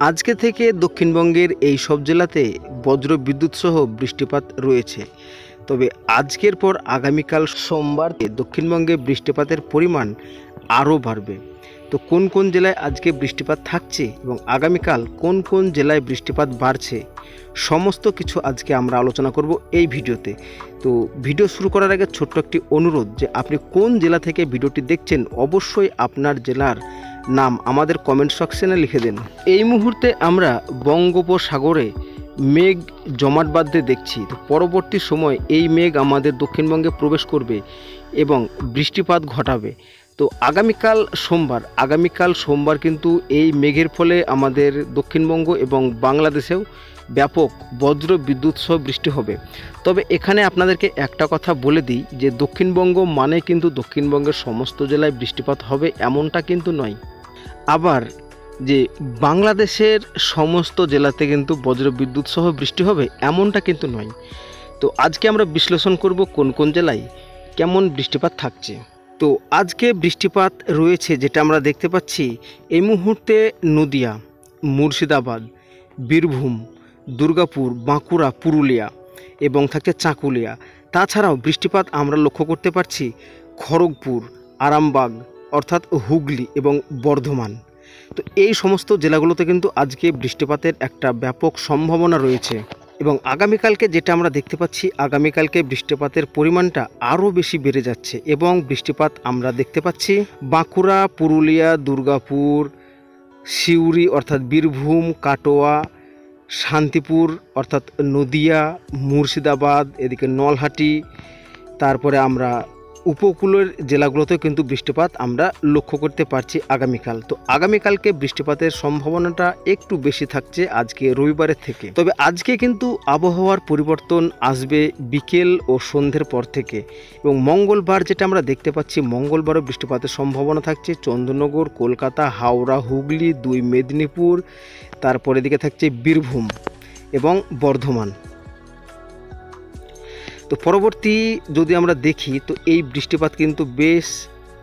আজকে থেকে দক্ষিণবঙ্গের এই সব জেলাতে বজ্র বিদ্যুৎ সহ বৃষ্টিপাত রয়েছে। তবে আজকের পর আগামীকাল সোমবার দক্ষিণবঙ্গে বৃষ্টিপাতের পরিমাণ আরও বাড়বে। তো কোন কোন জেলায় আজকে বৃষ্টিপাত থাকছে এবং আগামীকাল কোন কোন জেলায় বৃষ্টিপাত বাড়ছে, সমস্ত কিছু আজকে আমরা আলোচনা করব এই ভিডিওতে। তো ভিডিও শুরু করার আগে ছোট্ট একটি অনুরোধ যে আপনি কোন জেলা থেকে ভিডিওটি দেখছেন অবশ্যই আপনার জেলার নাম আমাদের কমেন্ট সেকশনে লিখে দিন। এই মুহূর্তে আমরা বঙ্গোপসাগরে মেঘ জমাট বাঁধতে দেখছি। তো পরবর্তী সময় এই মেঘ আমাদের দক্ষিণবঙ্গে প্রবেশ করবে এবং বৃষ্টিপাত ঘটাবে। তো আগামীকাল সোমবার কিন্তু এই মেঘের ফলে আমাদের দক্ষিণবঙ্গ এবং বাংলাদেশেও ব্যাপক বজ্র বিদ্যুৎ সহ বৃষ্টি হবে। তবে এখানে আপনাদেরকে একটা কথা বলে দিই যে দক্ষিণবঙ্গ মানে কিন্তু দক্ষিণবঙ্গের সমস্ত জেলায় বৃষ্টিপাত হবে এমনটা কিন্তু নয়। আবার যে বাংলাদেশের সমস্ত জেলাতে কিন্তু বজ্র বিদ্যুৎ সহ বৃষ্টি হবে এমনটা কিন্তু নয়। তো আজকে আমরা বিশ্লেষণ করব কোন কোন জেলায় কেমন বৃষ্টিপাত থাকছে। তো আজকে বৃষ্টিপাত রয়েছে যেটা আমরা দেখতে পাচ্ছি এই মুহূর্তে নদিয়া, মুর্শিদাবাদ, বীরভূম, দুর্গাপুর, বাঁকুড়া, পুরুলিয়া এবং থাকছে চাকুলিয়া। তাছাড়াও বৃষ্টিপাত আমরা লক্ষ্য করতে পারছি খড়গপুর, আরামবাগ অর্থাৎ হুগলি এবং বর্ধমান। তো এই সমস্ত জেলাগুলোতে কিন্তু আজকে বৃষ্টিপাতের একটা ব্যাপক সম্ভাবনা রয়েছে এবং আগামীকালকে যেটা আমরা দেখতে পাচ্ছি আগামীকালকে বৃষ্টিপাতের পরিমাণটা আরও বেশি বেড়ে যাচ্ছে এবং বৃষ্টিপাত আমরা দেখতে পাচ্ছি বাঁকুড়া, পুরুলিয়া, দুর্গাপুর, সিউড়ি অর্থাৎ বীরভূম, কাটোয়া, শান্তিপুর অর্থাৎ নদিয়া, মুর্শিদাবাদ, এদিকে নলহাটি, তারপরে আমরা উপকূলের জেলাগুলোতেও কিন্তু বৃষ্টিপাত আমরা লক্ষ্য করতে পারছি আগামীকাল। তো আগামীকালকে বৃষ্টিপাতের সম্ভাবনাটা একটু বেশি থাকছে আজকে রবিবারের থেকে। তবে আজকে কিন্তু আবহাওয়ার পরিবর্তন আসবে বিকেল ও সন্ধ্যের পর থেকে এবং মঙ্গলবার যেটা আমরা দেখতে পাচ্ছি মঙ্গলবারও বৃষ্টিপাতের সম্ভাবনা থাকছে চন্দননগর, কলকাতা, হাওড়া, হুগলি, 2 মেদিনীপুর, তারপরে দিকে থাকছে বীরভূম এবং বর্ধমান। তো পরবর্তী যদি আমরা দেখি তো এই বৃষ্টিপাত কিন্তু বেশ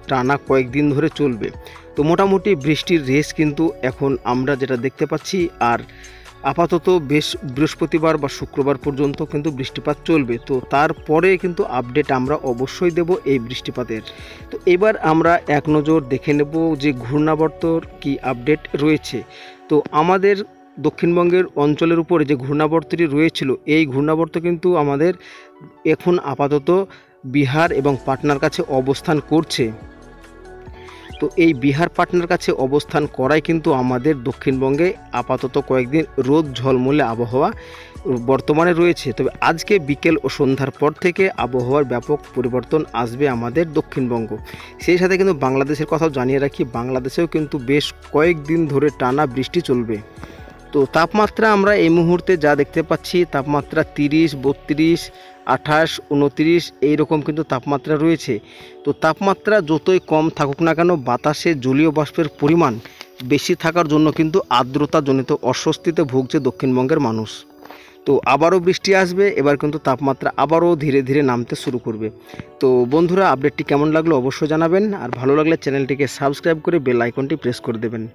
টানা কয়েকদিন ধরে চলবে। তো মোটামুটি বৃষ্টির রেস কিন্তু এখন আমরা যেটা দেখতে পাচ্ছি আর আপাতত বৃহস্পতিবার বা শুক্রবার পর্যন্ত কিন্তু বৃষ্টিপাত চলবে। তো তারপরে কিন্তু আপডেট আমরা অবশ্যই দেব এই বৃষ্টিপাতের। তো এবার আমরা এক নজর দেখে নেব যে ঘূর্ণাবর্তর কি আপডেট রয়েছে। তো আমাদের দক্ষিণবঙ্গের অঞ্চলের উপরে যে ঘূর্ণাবর্তটি রয়েছিল এই ঘূর্ণাবর্ত কিন্তু আমাদের এখন আপাতত বিহার এবং পাটনার কাছে অবস্থান করছে। তো এই বিহার পাটনার কাছে অবস্থান করাই কিন্তু আমাদের দক্ষিণবঙ্গে আপাতত কয়েকদিন রোদ ঝলমলে আবহাওয়া বর্তমানে রয়েছে। তবে আজকে বিকেল ও সন্ধ্যার পর থেকে আবহাওয়ার ব্যাপক পরিবর্তন আসবে আমাদের দক্ষিণবঙ্গ। সেই সাথে কিন্তু বাংলাদেশের কথাও জানিয়ে রাখি বাংলাদেশেও কিন্তু বেশ কয়েকদিন ধরে টানা বৃষ্টি চলবে। তো তাপমাত্রা আমরা এই মুহূর্তে যা দেখতে পাচ্ছি তাপমাত্রা 30, 32, 28, 29 এইরকম কিন্তু তাপমাত্রা রয়েছে। তো তাপমাত্রা যতই কম থাকুক না কেন বাতাসে জলীয় বাষ্পের পরিমাণ বেশি থাকার জন্য কিন্তু আর্দ্রতাজনিত অস্বস্তিতে ভুগছে দক্ষিণবঙ্গের মানুষ। তো আবারও বৃষ্টি আসবে, এবার কিন্তু তাপমাত্রা আবারও ধীরে ধীরে নামতে শুরু করবে। তো বন্ধুরা আপডেটটি কেমন লাগলো অবশ্যই জানাবেন আর ভালো লাগলে চ্যানেলটিকে সাবস্ক্রাইব করে বেল আইকনটি প্রেস করে দেবেন।